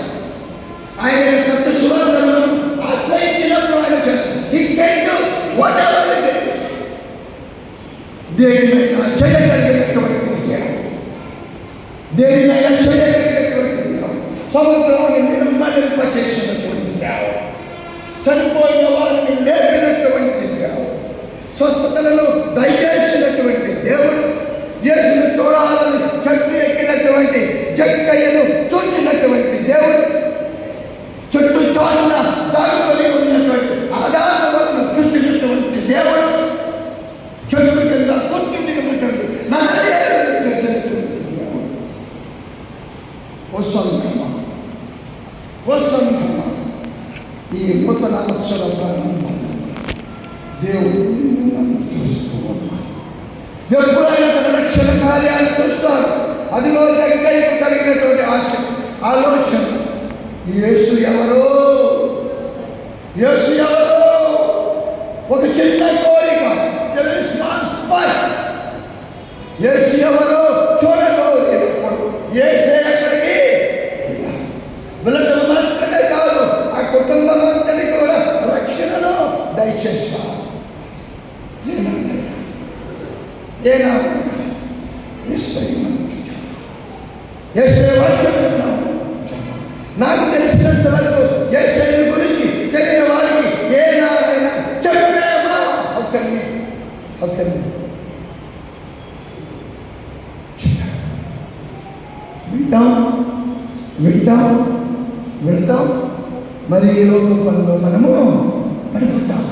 ఆయన సత్య సువార్తలను ఆశ్రయించినప్పుడు ఆయన చేస్తాం. He can do whatever it is. దేనినైనా చేయగలిగినటువంటి దేవుడు, దేనినైనా చేయగలిగినటువంటి దేవుడు, సముద్రాన్ని నిర్మలింపచేసినటువంటి దేవుడు, చనిపోయిన వారిని లేపినటువంటి దేవుడు, స్వస్థతలను దయచేసినటువంటి దేవుడు, యేసును చూడాలని చెట్టు ఎక్కినటువంటి జక్కయ్యను చూచినటువంటి దేవుడు, చుట్టూ చోటున దాగుకొని ఉన్నటువంటి ఆధారములను చూచినటువంటి దేవుడు, చెట్టు కింద కొట్టుకున్నటువంటి నన్నటువంటి దేవుడు. ఓ సంఘమా, ఈ నూతన అక్షర ప్రారంభం దేవుడు చూస్తూ ఉన్నాడు. ఎప్పుడైనా తన రక్షణ కార్యాలు చూస్తాడు. అదిగో జక్కయ్యకు కలిగినటువంటి ఆలోచన, యేసు ఎవరో ఒక చిన్న కోరిక, యేసు ఎవరో చూడగలిగినప్పుడు యేసు ఎక్కడికి వెళ్ళటం మాత్రమే కాదు, ఆ కుటుంబం అంతటికి కూడా రక్షణను దయచేస్తాడు. నాకు తెలిసినంత వరకు యేసయ్య గురించి తెలియని వారికి ఏనాడైనా చెప్పేమా? వింటాం మరి ఈ లోక పనిలో మనము పడిపోతాం.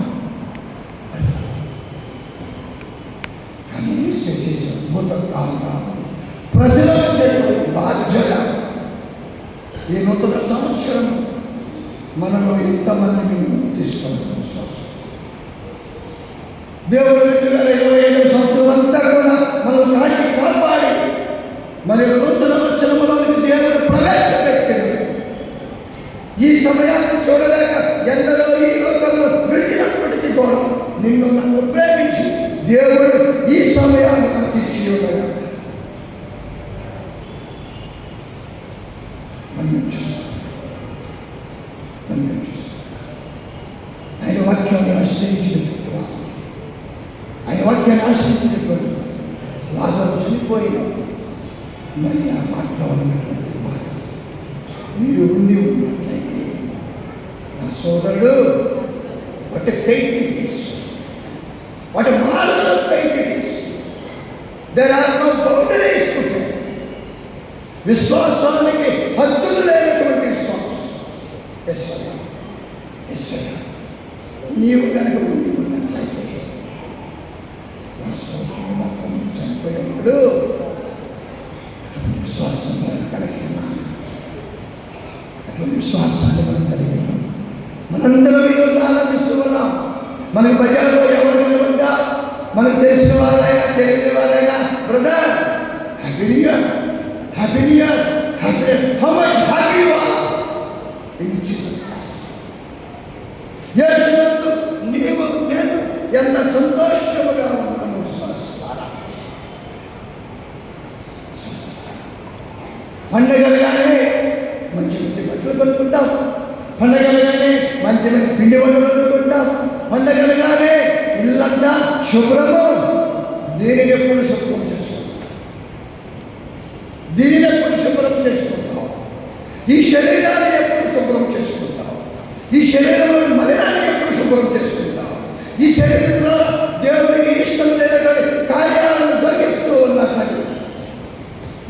కానీ చేసే అద్భుత ప్రజలకు చేయడం బాధ్యత. ఈ నూతన సంవత్సరం మనలో ఎంతమందిని తీసుకుంటాం. దేవుడు 2025 సంవత్సరం అంతా కూడా మనం కాపాడి మరి నూతన సంవత్సరంలోనికి దేవుడు ప్రవేశపెట్టాడు. ఈ సమయాన్ని చూడలేక ఎందరో ఈ లోకంలో విడిచినప్పటికీ కూడా నిన్ను నన్ను ప్రేమించి దేవుడు ఈ సమయాన్ని మనకి ఇచ్చి ఉండగా ఆయన వాక్యాన్ని ఆశ్రయించినట్టు వాక్యాన్ని ఆశ్రయించినటువంటి లాజరు చనిపోయిన మరి ఆ మాటలో ఉన్నటువంటి మాట మీరు ఉండి ఉన్నట్లయితే నా సోదరుడు, what a faith it is, what a marvellous faith it is. There are no boundaries to faith. విశ్వాసానికి హద్దులు లేనటువంటి విశ్వాసం. నీవు కనుక ఉండి ఉన్నట్లయితే నా సోదరుడు మాత్రం చనిపోయినప్పుడు విశ్వాసం కలిగి ఉన్నాను. అటువంటి విశ్వాసాన్ని మనం కలిగి ఉన్నాం. మనందరం ఈరోజు ఆనందిస్తూ ఉన్నాం. మనకి బజార్లో ఎవరు నిలబడ్డా, మనకు తెలిసిన వారైనా తెలియని వారైనా, brother happy new year, happy new year, happy, how much happy you are in Jesus Christ. యేసునందు నీవు నేను ఎంత సంతోషముగా ఉన్నాను విశ్వాసారా. పండగలుగానే మంచి మంచి బట్టలు కొనుక్కుంటాం, పండగలుగానే మంచి మంచి పిండి వంటలు కొనుక్కుంటాం, పండగలుగానే ఇల్లంతా శుభ్రము. దీనిని ఎప్పుడు శుభ్రం చేసుకుంటాం, దీనిని ఎప్పుడు శుభ్రం చేసుకుంటాం, ఈ శరీరాన్ని ఎప్పుడు శుభ్రం చేసుకుంటాం, ఈ శరీరంలో మలినాన్ని ఎప్పుడు శుభ్రం చేసుకుంటాం, ఈ శరీరంలో దేవుడికి ఇష్టం లేనటువంటి కార్యాలను జరిగిస్తూ ఉన్నట్లయితే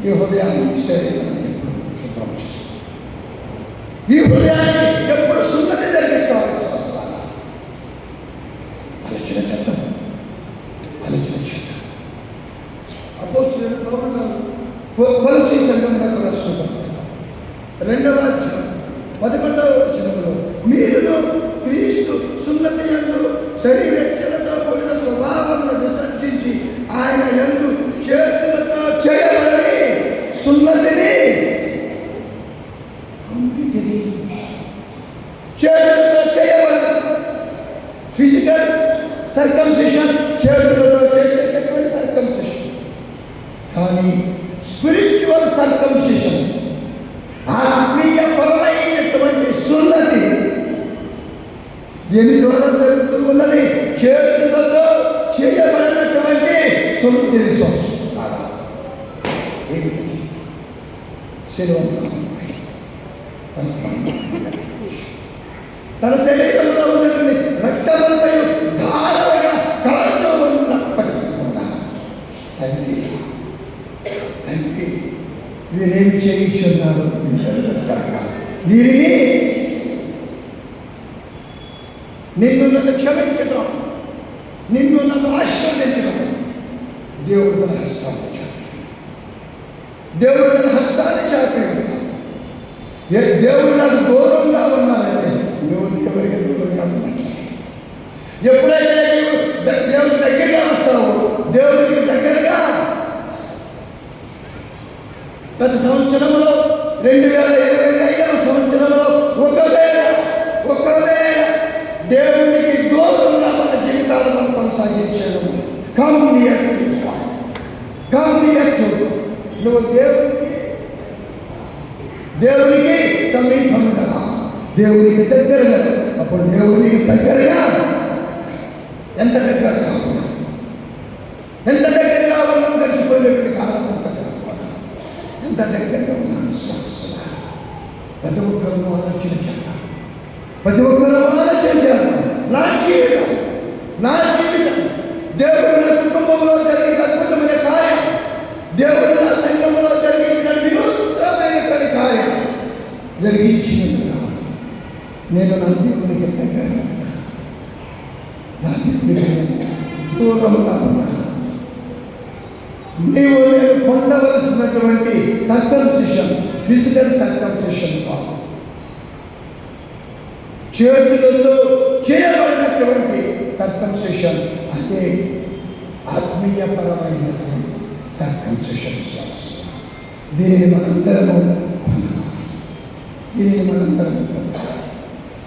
ఈ హృదయాన్ని శరీరాన్ని ఎప్పుడు శుభ్రం చేసుకుంటాం, ఈ హృదయాన్ని ఎప్పుడు సున్నతి జరిగిస్తాం. ఆలోచన చేద్దాం, ఆలోచన చేద్దాం. అపోస్తలుడైన పౌలు గారు కొలస్సీ సంఘమునకు రాసిన పత్రిక 2వ అధ్యాయం 11వ వచనములో మీరును క్రీస్తు సున్నతి యందు శరీరేచ్ఛలతో కూడిన స్వభావమును విసర్జించి ఆయన యందు చేతులతో చేయబడి సున్నతిని పొందితిరి. చేతులతో చేయబడి ఫిజికల్ సర్కంసిషన్, చేతులతో చేసేటటువంటి సర్కంసిషన్. కానీ స్పిరిచువల్ సర్కంసిషన్, ఆత్మీయ పరమైనటువంటి సున్నతి దీని ద్వారా జరుగుతూ ఉన్నది. చేతులతో చేయబడినటువంటి సున్నతి తన శరీరంలో ఉన్నటువంటి రక్తమంతయు ధారగా కాలుతో ఉన్నప్పటికీ కూడా తండ్రి తండ్రి వీరేమి చేయించున్నారు, వీరిని నిన్ను నన్ను క్షమించడం, నిన్ను నన్ను ఆశీర్వదించడం. దేవుడు తన హస్తాన్ని చాపి, దేవుడు తన హస్తాన్ని చాపి, దేవుడు నాకు దూరంగా ఉన్నానంటే నువ్వు దేవుడికి దూరంగా ఉన్నట్లే. ఎప్పుడైతే నీవు దేవుడికి దగ్గరగా వస్తావు, దేవుడికి దగ్గరగా గత సంవత్సరంలో 2025వ సంవత్సరంలో ఒకవేళ దేవునికి దూరంగా మన జీవితాలను మనం కొనసాగించడం, నువ్వు దేవునికి సమీపంగా, దేవునికి దగ్గరగా. అప్పుడు దేవునికి దగ్గరగా ఎంత దగ్గరగా ఉన్నాం, ఎంత దగ్గరగా ఉన్నాం, గడిచిపోయినటువంటి కాలం అంత ఎంత దగ్గరగా ఉన్నాం. ప్రతి ఒక్కరూ ఆలోచన చేద్దాం, ప్రతి ఒక్కరూ ఆలోచన చేద్దాం. నా జీవితం దేవుడు నా కుటుంబంలో జరిగిన అద్భుతమైన కార్యం, దేవుడు నా సంఘంలో జరిగిన వినూత్నమైనటువంటి కార్యం జరిగించినందుగా నేను నా దేవునికి దగ్గరగా ఉన్నా, నా దేవునికి దూరంగా ఉన్నా. నీవు నేను పొందవలసినటువంటి సర్కంసిషన్ ఫిజికల్ సర్కంసిషన్ కాదు, చేతులతో చేయబడినటువంటి సర్కంసిషన్, అదే ఆత్మీయపరమైనటువంటి సర్కంసిషన్. దీనిని మనందరము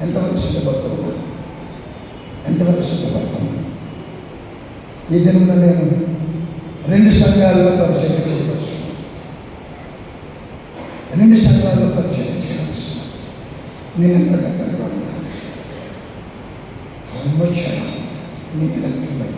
ఎంతవరకు సిద్ధపడుతున్నాం, ఎంతవరకు సిద్ధపడుతున్నాం. ఈ దినంలో నేను 2 సంఘాల్లో పరిచయం చేయవచ్చు, 2 సంఘాల్లో పరిచయం చేయవచ్చు. నేను ఎంత దగ్గరగా ఉన్నాను, నీ రక్తమై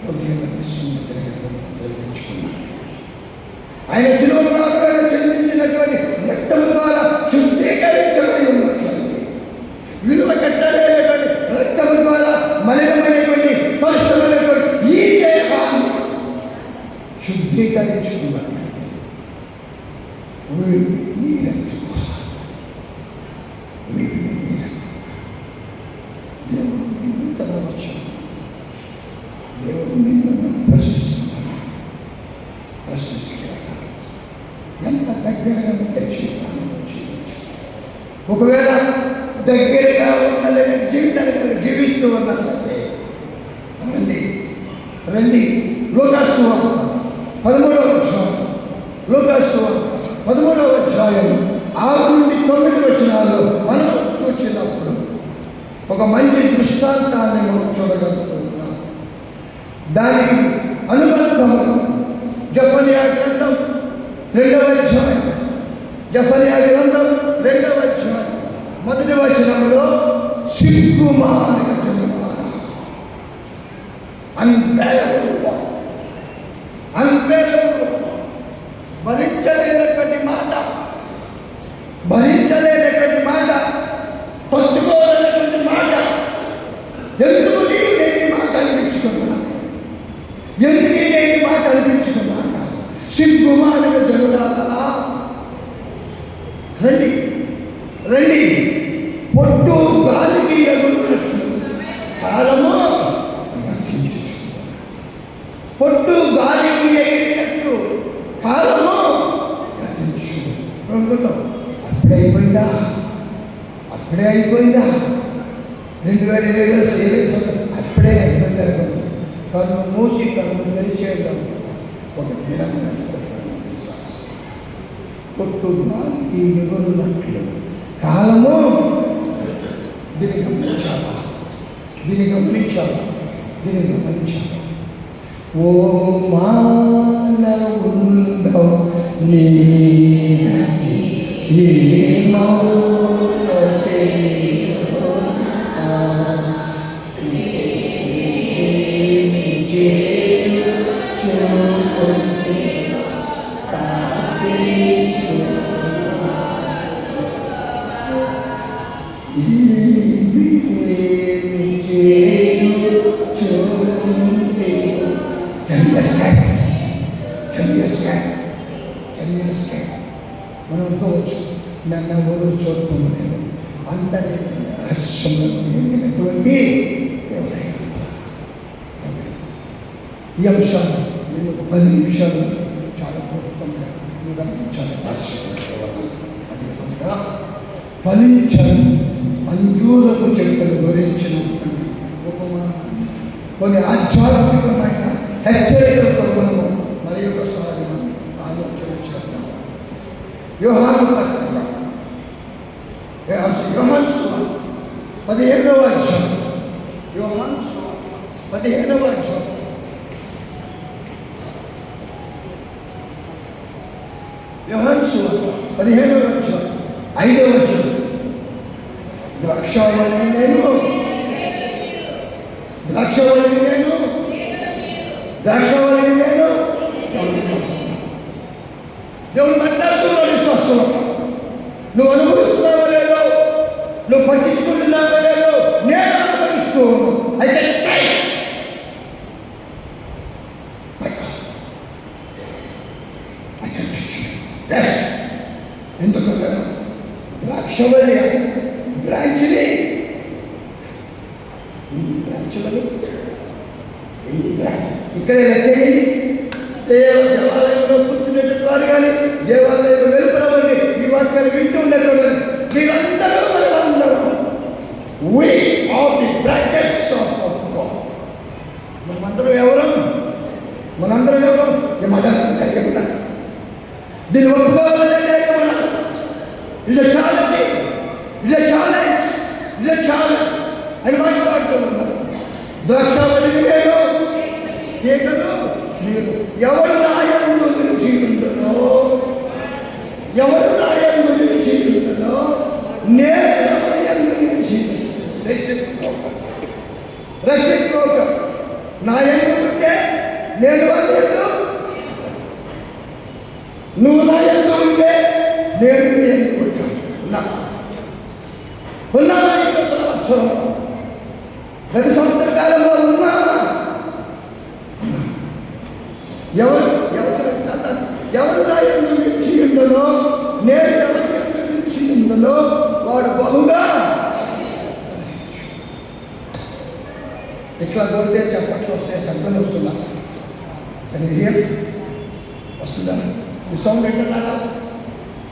ఉదయం జరిగించుకున్నాడు. ఆయన శిలువను మాత్రమే చెల్లించినటువంటి రక్తం ద్వారా శుద్ధీకరించబడి ఉన్నట్లయితే, విలువ కట్టలేనటువంటి రక్తం ద్వారా మలినమైనటువంటి కలుషమైనటువంటి ఈ దేహాన్ని శుద్ధీకరించుకున్నట్లయితే దేవుడు నిన్ను ప్రశ్నిస్తున్నాడు. ఎంత దగ్గరగా ఉంటే ఒకవేళ దగ్గరగా ఉండలేని జీవితాన్ని జీవిస్తూ ఉన్నట్లయితే రండి లూకాసు వార్త 13వ అధ్యాయం, లూకాసు వార్త 13వ అధ్యాయం 6 నుండి 9 వచనాల్లో మనం చూసినప్పుడు ఒక మంచి దృష్టాంతాన్ని మనం చూడగలుగుతున్నాం. దానికి అనుబంధము జెఫన్యా గ్రంథం 2వ అధ్యాయం, జెఫన్యా గ్రంథం 2వ అధ్యాయం 1వ వచనంలో సిగ్గుమాలిన జనమారా, అన్బేరబుల్ భరించలేనటువంటి మాట, తట్టుకోలేనటువంటి మాట. ఎందుకు నేను ఈ మాట అనిపించుకున్నాను, సిగ్గుమాలిన జనులారా రండి, పొట్టు గాలికి ఎగురునట్లు కాలము గతించుచు, పొట్టు గాలికి ఎగిరినట్లు కాలము గతించు. అప్పుడే అయిపోయిందా 2027 అప్పుడే అయిపోయింది. కన్ను మూసి కన్ను తెరిచేద్దాం ఒక దినం. పొట్టు గాలికి ఎగురునట్లు కాలము. దీన్ని గమనించావా? ఓ మానవుండో నీ మనం అనుకోవచ్చు నన్ను ఎవరు చూడటం లేదు. అంత రహస్యమైనటువంటి ఈ అంశాలు నేను 10 నిమిషాలు చాలా పూర్వకంగా మీరు అందించాలి. అదే కనుక ఫలించని అంజూరపు చెట్టును వివరించినటువంటి ఉపమానం కొన్ని ఆధ్యాత్మికమైన హెచ్చరికలతో మనము మరి ఒకసారి మనం ఆలోచన చేద్దాం. యోహాను పత్రిక 15వ అధ్యాయం, యోహాను 15వ అధ్యాయం 5వ వచనం, ద్రాక్షావళిని నేను దేవుడు మాట్లాడుతున్నాడు. విశ్వాసం నువ్వు అనుభవిస్తున్నావో లేదో, నువ్వు పట్టించుకుంటున్నావో లేదో, నేను అనుభవిస్తూ అయితే ఎందుకంటే ద్రాక్షవల్లి బ్రాంచ్ని ఇక్కడే లెక్కేయండి. దేవాలయంలో కూర్చునేటువంటి వారు కానీ, దేవాలయంలో వెలుపలవండి ఈ వాక్యాలు వింటూ ఉండేటువంటి మీరందరూ మనమందరం we are the branches of God. మనందరం ఎవరు? మనందరం కలిగి ఉన్నాం. దీన్ని ఒప్పుకోవాలంటే ఇది ఛాలెంజ్ అని మాట్లాడుతూ ఉన్నారు. ద్రాక్షావళిని నేను, తీగలు మీరు. ఎవడు నాయందు నిలిచి ఉండునో నేను ఎవరి యందు నిలిచి రెసిప్రోకల్ నా యందు ఉంటే నేను వారి యందు, నువ్వు నా యందు ఉంటే నేను నీ యందు ఉంటాను. ఉన్నావా? ప్రతి సంవత్సర కాలంలో ఉన్నావా? ఎవరు నా యందు నిలిచి ఉండలో, నేను ఎవరి యందు నిలిచి ఉండలో వాడు బహుగా. ఇట్లా కొడితే చప్పట్లు వస్తాయి, శబ్దం వస్తుందా? కానీ రియల్ వస్తుందా? ఈ సౌండ్ ఏంటన్నారా?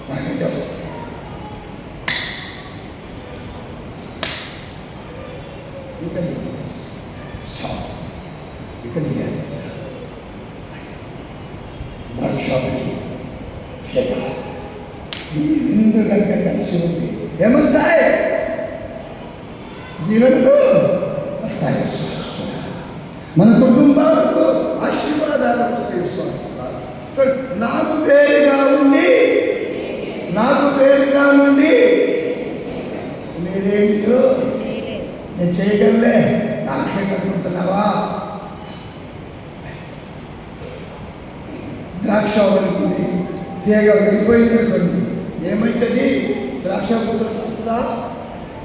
నాకైతే వస్తుంది. ఇక్కడ ద్రాక్షావళి తెగ ఈ రెండు కనుక కలిసి ఉంది ఏమొస్తాయి? జీవనలు వస్తాయి. మన కుటుంబాలకు ఆశీర్వాదాలు వస్తాయి. విశ్వాసం నాకు పేరుగా ఉండి మీరేంటో నేను చేయగలలే నాకేమనుకుంటున్నావా? ద్రాక్షావళి తీగ విడిపోయిందనుకోండి, ఏమవుతుంది? ద్రాక్షావళి వస్తుందా?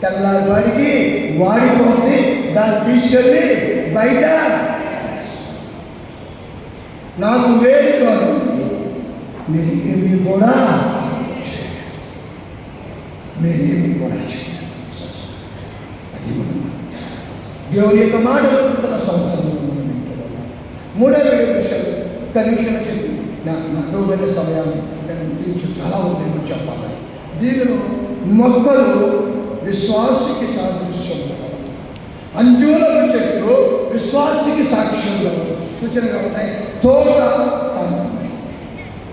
తెల్లారివాడికి వాడిపోతుంది. దాన్ని తీసుకెళ్ళి బయట నాకు వేరు కాదు, మీరేమి కూడా అది దేవుని యొక్క మాటలు తన సంవత్సరంలో మూడవ విషయాలు కనీక్షణ చెప్పి నాకు వెళ్ళే సమయాన్ని నేను గురించి చాలా ఉంది చెప్పాలి. దీనిలో మొక్కలు విశ్వాసికి సాదృశ్యం, అంజూరపు చెట్లు విశ్వాసికి సాక్ష్యంగా సూచనగా ఉన్నాయి.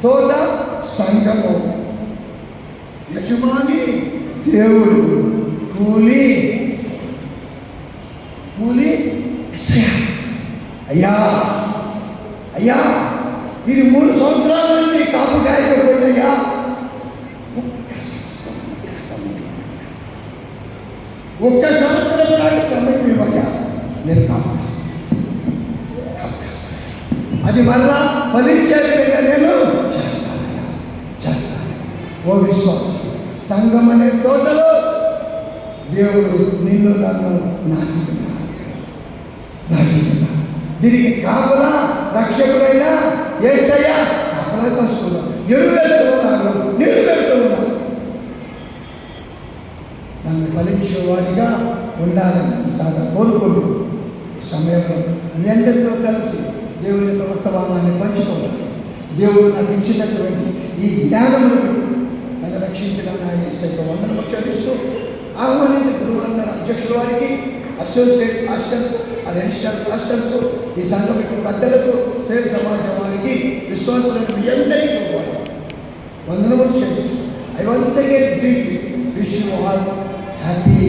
తోట సంఘము, యజమాని దేవుడు, కూలి అయ్యా ఇది 3 సంవత్సరాల నుండి కాపు కాయకపోయిందయ్యా. ఒక్క సంవత్సరం దాకా సమయం ఇవ్వగా నేను కాపు అది మరలా ఫలించే విధంగా నేను చేస్తాను. ఓ విశ్వాసం, సంఘం అనే తోటలో దేవుడు నిన్ను నన్ను నాటుకున్నా. దీనికి కాపులా రక్షకుడైన యేసయ్య కాపలా కాస్తున్నాడు, ఎరువేస్తూ ఉన్నాడు, నీరు పెడుతూ ఉన్నాడు. నన్ను ఫలించేవాడిగా ఉండాలని కోరుకుంటూ ఈ సమయంలో మీ అందరితో కలిసి దేవుని యొక్క వర్తమానాన్ని పంచుకోవాలి. దేవుడు నాకు ఇచ్చినటువంటి ఈ జ్ఞానమును నన్ను రక్షించిన నా యేసయ్యకు వందనము చెల్లిస్తూ ఆహ్వానించిన ధృవందన అధ్యక్షుల వారికి, అసోసియేట్ పాస్టర్స్, అడిషనల్ పాస్టర్స్, ఈ సంఘం యొక్క పెద్దలకు, సేవ సమాజం వారికి, విశ్వాసులకు మీ అందరికీ వందనములు చేస్తూ I once again wish you all happy